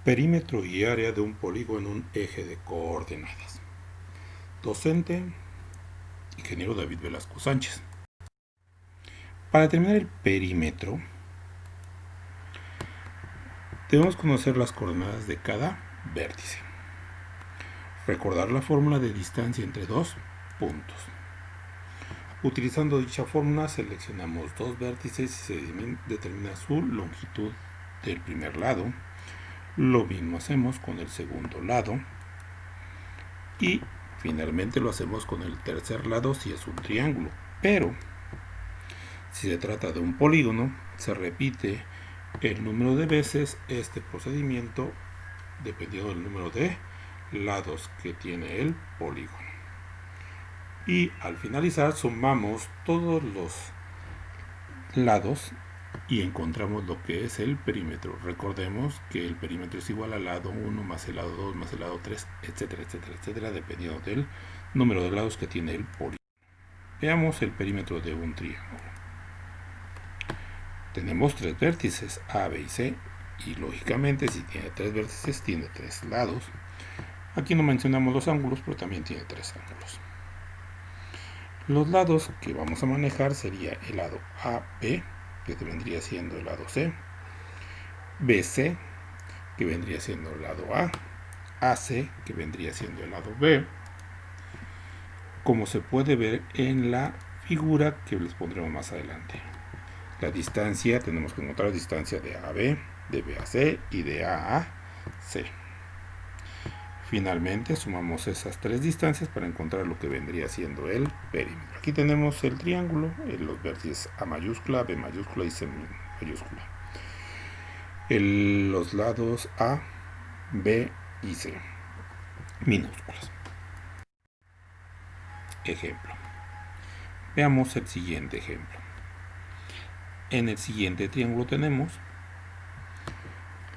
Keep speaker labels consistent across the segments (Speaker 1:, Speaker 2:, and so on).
Speaker 1: Perímetro y área de un polígono en un eje de coordenadas. Docente, ingeniero David Velasco Sánchez. Para determinar el perímetro, debemos conocer las coordenadas de cada vértice. Recordar la fórmula de distancia entre dos puntos. Utilizando dicha fórmula seleccionamos dos vértices y se determina su longitud del primer lado. Lo mismo hacemos con el segundo lado. Y finalmente lo hacemos con el tercer lado si es un triángulo. Pero si se trata de un polígono, se repite el número de veces este procedimiento dependiendo del número de lados que tiene el polígono. Y al finalizar sumamos todos los lados y encontramos lo que es el perímetro. Recordemos que el perímetro es igual al lado 1 más el lado 2 más el lado 3, etcétera, etcétera, etcétera, dependiendo del número de lados que tiene el polígono. Veamos el perímetro de un triángulo. Tenemos tres vértices, A, B y C, y lógicamente si tiene tres vértices tiene tres lados. Aquí no mencionamos los ángulos, pero también tiene tres ángulos. Los lados que vamos a manejar sería el lado AB, que vendría siendo el lado C, BC, que vendría siendo el lado A, AC, que vendría siendo el lado B, como se puede ver en la figura que les pondremos más adelante. La distancia, tenemos que encontrar la distancia de AB, de B a C y de A a C. Finalmente sumamos esas tres distancias para encontrar lo que vendría siendo el perímetro. Aquí tenemos el triángulo, los vértices A mayúscula, B mayúscula y C mayúscula. Los lados A, B y C minúsculas. Ejemplo. Veamos el siguiente ejemplo. En el siguiente triángulo tenemos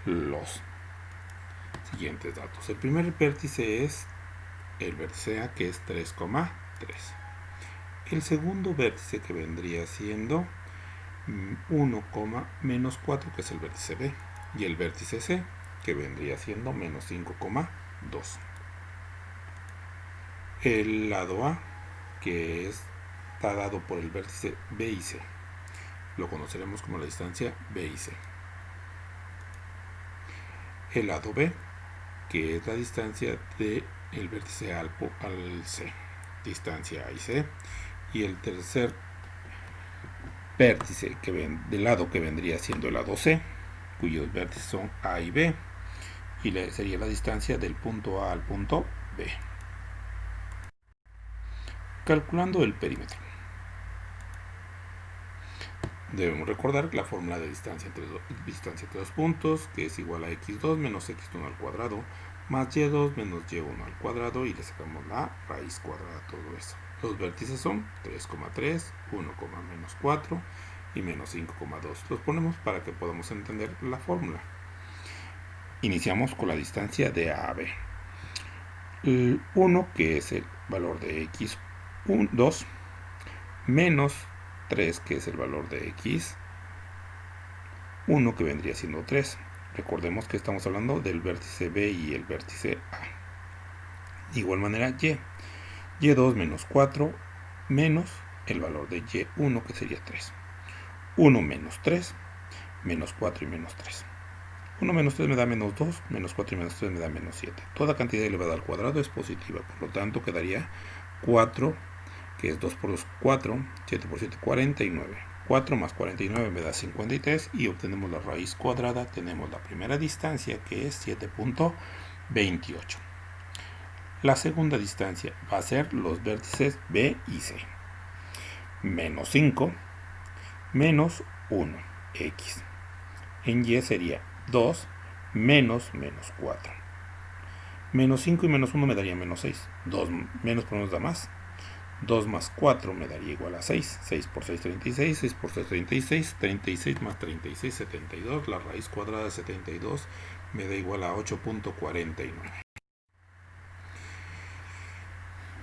Speaker 1: los siguientes datos. El primer vértice es el vértice A, que es 3,3. El segundo vértice, que vendría siendo 1, menos 4, que es el vértice B. Y el vértice C, que vendría siendo menos 5,2. El lado A, que está dado por el vértice B y C. Lo conoceremos como la distancia B y C. El lado B, que es la distancia del vértice A al C, distancia A y C. Y el tercer vértice del lado, que vendría siendo el lado C, cuyos vértices son A y B, y sería la distancia del punto A al punto B. Calculando el perímetro, debemos recordar la fórmula de distancia entre dos puntos, que es igual a x2 menos x1 al cuadrado más y2 menos y1 al cuadrado, y le sacamos la raíz cuadrada a todo eso. Los vértices son 3,3, 1, menos 4 y menos 5,2. Los ponemos para que podamos entender la fórmula. Iniciamos con la distancia de A a B. El 1, que es el valor de x2, menos 3, que es el valor de x1, que vendría siendo 3. Recordemos que estamos hablando del vértice B y el vértice A. De igual manera, y2 menos 4 menos el valor de y1, que sería 3. 1 menos 3, menos 4 y menos 3. 1 menos 3 me da menos 2, menos 4 y menos 3 me da menos 7. Toda cantidad elevada al cuadrado es positiva, por lo tanto quedaría 4, que es 2 por 2, 4, 7 por 7, 49. 4 más 49 me da 53 y obtenemos la raíz cuadrada. Tenemos la primera distancia, que es 7,28. La segunda distancia va a ser los vértices B y C. Menos 5, menos 1, x. En y sería 2 menos 4. Menos 5 y menos 1 me daría menos 6. 2 menos por menos da más. 2 más 4 me daría igual a 6. 6 por 6, 36. 6 por 6, 36. 36 más 36, 72. La raíz cuadrada de 72 me da igual a 8,49.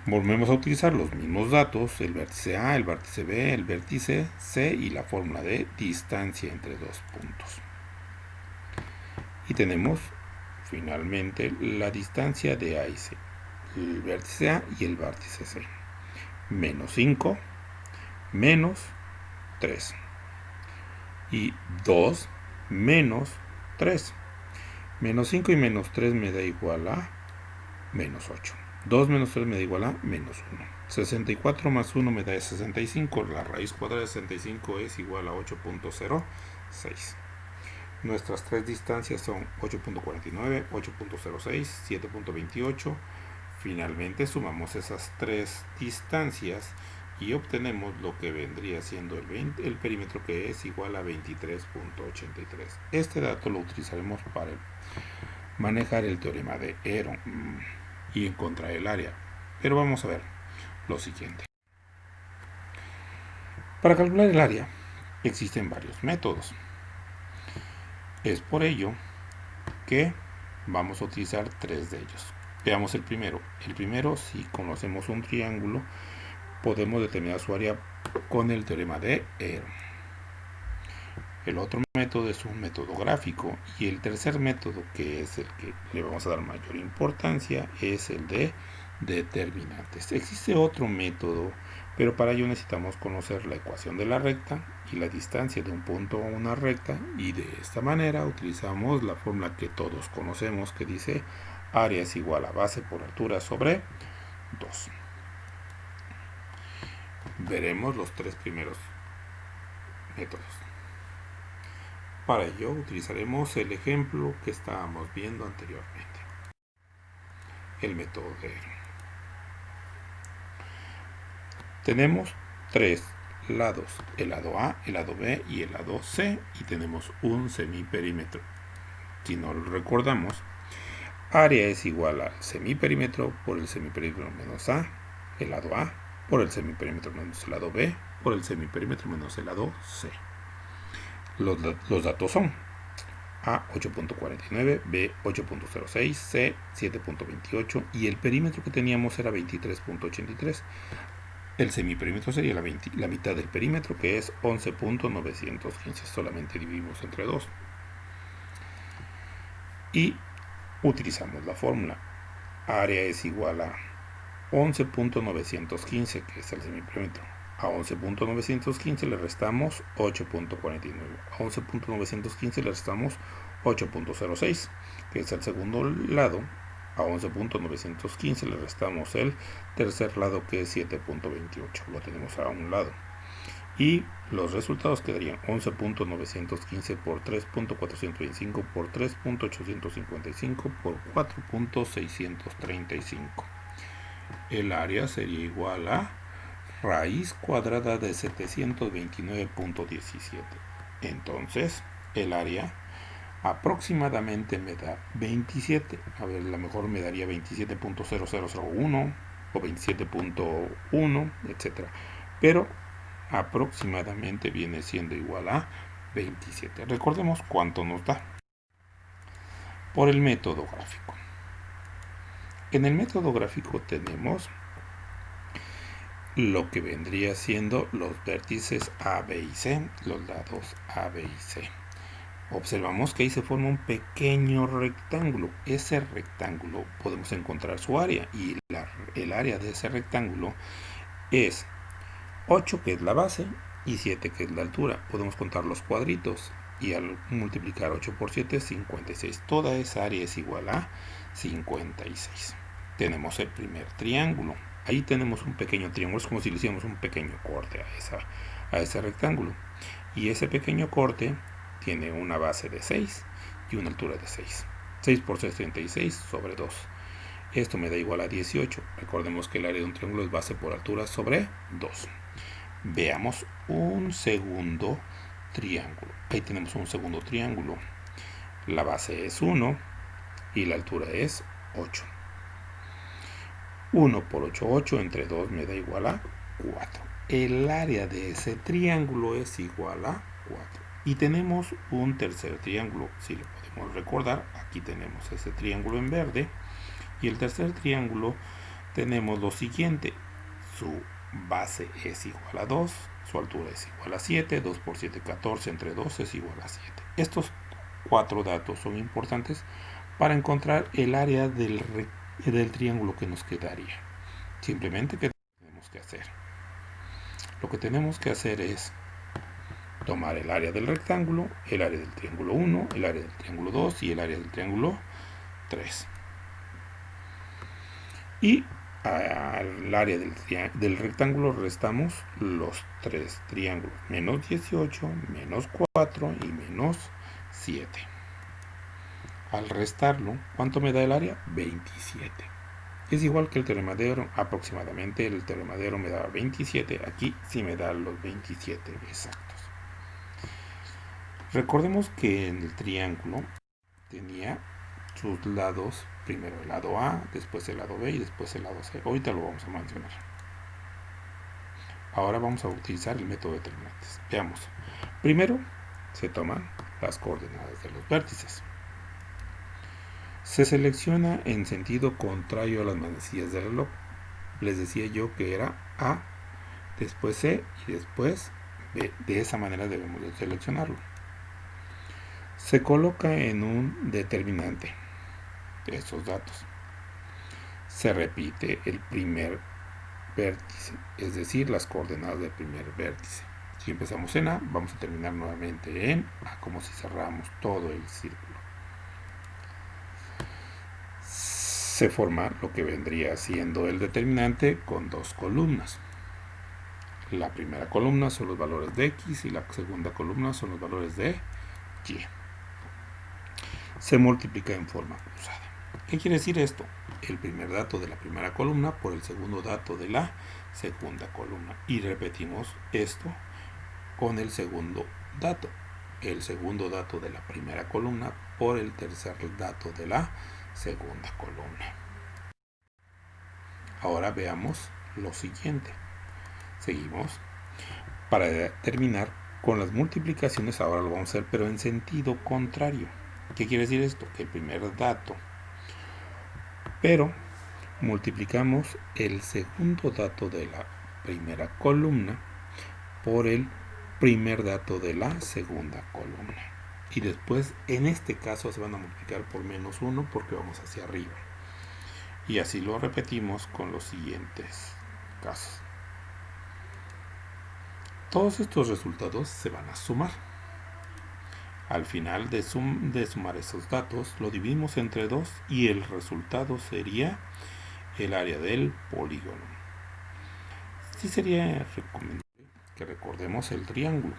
Speaker 1: Volvemos a utilizar los mismos datos, el vértice A, el vértice B, el vértice C y la fórmula de distancia entre dos puntos. Y tenemos finalmente la distancia de A y C, el vértice A y el vértice C. Menos 5, menos 3. Y 2 menos 3. Menos 5 y menos 3 me da igual a menos 8. 2 menos 3 me da igual a menos 1. 64 más 1 me da 65. La raíz cuadrada de 65 es igual a 8.06. Nuestras tres distancias son 8.49, 8.06, 7.28. Finalmente sumamos esas tres distancias y obtenemos lo que vendría siendo el perímetro, que es igual a 23.83. Este dato lo utilizaremos para manejar el teorema de Heron y encontrar el área. Pero vamos a ver lo siguiente. Para calcular el área existen varios métodos. Es por ello que vamos a utilizar tres de ellos. Veamos el primero. El primero, si conocemos un triángulo, podemos determinar su área con el teorema de Heron. El otro método es un método gráfico, y el tercer método, que es el que le vamos a dar mayor importancia, es el de determinantes. Existe otro método, pero para ello necesitamos conocer la ecuación de la recta y la distancia de un punto a una recta, y de esta manera utilizamos la fórmula que todos conocemos, que dice área es igual a base por altura sobre 2. Veremos los tres primeros métodos. Para ello utilizaremos el ejemplo que estábamos viendo anteriormente, el método de Heron. Tenemos tres lados, el lado A, el lado B y el lado C, y tenemos un semiperímetro. Si no lo recordamos, área es igual al semiperímetro por el semiperímetro menos A, el lado A, por el semiperímetro menos el lado B, por el semiperímetro menos el lado C. Los datos son A 8.49, B 8.06, C 7.28, y el perímetro que teníamos era 23.83. El semiperímetro sería la mitad del perímetro, que es 11.915. Solamente dividimos entre 2. Y utilizamos la fórmula. Área es igual a 11.915, que es el semiperímetro. A 11.915 le restamos 8.49. A 11.915 le restamos 8.06, que es el segundo lado. A 11.915 le restamos el tercer lado, que es 7.28. Lo tenemos a un lado. Y los resultados quedarían 11.915 por 3.425 por 3.855 por 4.635. El área sería igual a raíz cuadrada de 729.17. Entonces, el área aproximadamente me da 27. A ver, a lo mejor me daría 27.0001 o 27.1, etc. Pero aproximadamente viene siendo igual a 27. Recordemos cuánto nos da por el método gráfico. En el método gráfico tenemos lo que vendría siendo los vértices A, B y C, los lados A, B y C. Observamos que ahí se forma un pequeño rectángulo. Ese rectángulo podemos encontrar su área, y el área de ese rectángulo es 8, que es la base, y 7, que es la altura. Podemos contar los cuadritos, y al multiplicar 8 por 7 es 56. Toda esa área es igual a 56. Tenemos el primer triángulo. Ahí tenemos un pequeño triángulo. Es como si le hiciéramos un pequeño corte a ese rectángulo. Y ese pequeño corte tiene una base de 6 y una altura de 6. 6 por 6, 36 sobre 2. Esto me da igual a 18. Recordemos que el área de un triángulo es base por altura sobre 2. Veamos un segundo triángulo. Ahí tenemos un segundo triángulo. La base es 1 y la altura es 8. 1 por 8, 8, entre 2 me da igual a 4. El área de ese triángulo es igual a 4. Y tenemos un tercer triángulo, si lo podemos recordar. Aquí tenemos ese triángulo en verde. Y el tercer triángulo tenemos lo siguiente. Su base es igual a 2, su altura es igual a 7, 2 por 7, 14, entre 2 es igual a 7. Estos cuatro datos son importantes para encontrar el área del triángulo que nos quedaría. Simplemente, ¿qué tenemos que hacer? Lo que tenemos que hacer es tomar el área del rectángulo, el área del triángulo 1, el área del triángulo 2 y el área del triángulo 3. Y al área del rectángulo restamos los tres triángulos, menos 18, menos 4 y menos 7. Al restarlo, ¿cuánto me da el área? 27. Es igual que el teorema de Oero, aproximadamente el teorema de Oero me da 27, aquí sí me da los 27 exactos. Recordemos que en el triángulo tenía sus lados, primero el lado A, después el lado B y después el lado C. Ahorita lo vamos a mencionar. Ahora vamos a utilizar el método de determinantes. Veamos. Primero se toman las coordenadas de los vértices. Se selecciona en sentido contrario a las manecillas del reloj. Les decía yo que era A, después C y después B. De esa manera debemos de seleccionarlo. Se coloca en un determinante estos datos. Se repite el primer vértice, es decir, las coordenadas del primer vértice. Si empezamos en A, vamos a terminar nuevamente en A, como si cerramos todo el círculo. Se forma lo que vendría siendo el determinante con dos columnas. La primera columna son los valores de X y la segunda columna son los valores de Y. Se multiplica en forma cruzada. ¿Qué quiere decir esto? El primer dato de la primera columna por el segundo dato de la segunda columna. Y repetimos esto con el segundo dato. El segundo dato de la primera columna por el tercer dato de la segunda columna. Ahora veamos lo siguiente. Seguimos. Para terminar con las multiplicaciones, ahora lo vamos a hacer, pero en sentido contrario. ¿Qué quiere decir esto? Que el primer dato, pero multiplicamos el segundo dato de la primera columna por el primer dato de la segunda columna. Y después, en este caso, se van a multiplicar por menos 1 porque vamos hacia arriba. Y así lo repetimos con los siguientes casos. Todos estos resultados se van a sumar. Al final de sumar esos datos, lo dividimos entre 2 y el resultado sería el área del polígono. Sí sería recomendable que recordemos el triángulo.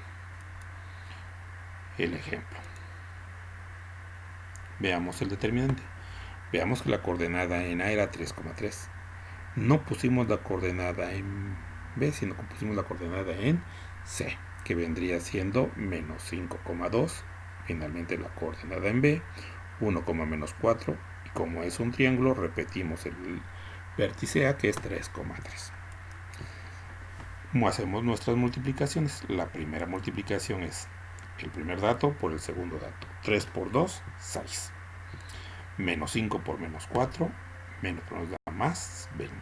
Speaker 1: El ejemplo. Veamos el determinante. Veamos que la coordenada en A era 3,3. No pusimos la coordenada en B, sino que pusimos la coordenada en C, que vendría siendo menos 5,2. Finalmente la coordenada en B, 1,-4. Y como es un triángulo, repetimos el vértice A, que es 3,3. Hacemos nuestras multiplicaciones. La primera multiplicación es el primer dato por el segundo dato. 3 por 2, 6. Menos 5 por menos 4, menos nos da más 20.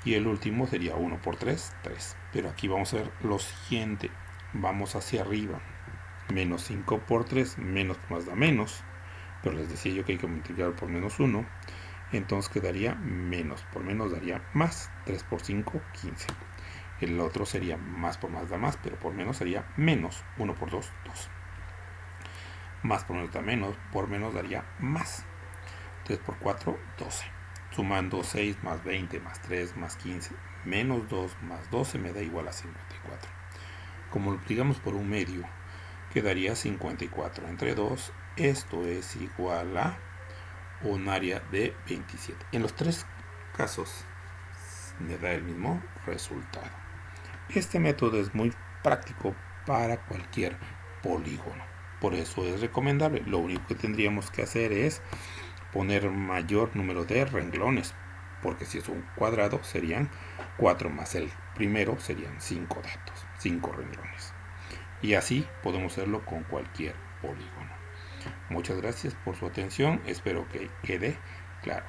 Speaker 1: Y el último sería 1 por 3, 3. Pero aquí vamos a ver lo siguiente. Vamos hacia arriba. Menos 5 por 3, menos más da menos. Pero les decía yo que hay que multiplicar por menos 1. Entonces quedaría menos por menos daría más. 3 por 5, 15. El otro sería más por más da más, pero por menos sería menos. 1 por 2, 2. Más por menos da menos, por menos daría más. 3 por 4, 12. Sumando 6 más 20 más 3 más 15 menos 2 más 12 me da igual a 54. Como lo multiplicamos por un medio, quedaría 54 entre 2. Esto es igual a un área de 27. En los tres casos me da el mismo resultado. Este método es muy práctico para cualquier polígono. Por eso es recomendable. Lo único que tendríamos que hacer es poner mayor número de renglones, porque si es un cuadrado serían 4 más el primero serían 5 datos, 5 renglones. Y así podemos hacerlo con cualquier polígono. Muchas gracias por su atención, espero que quede claro.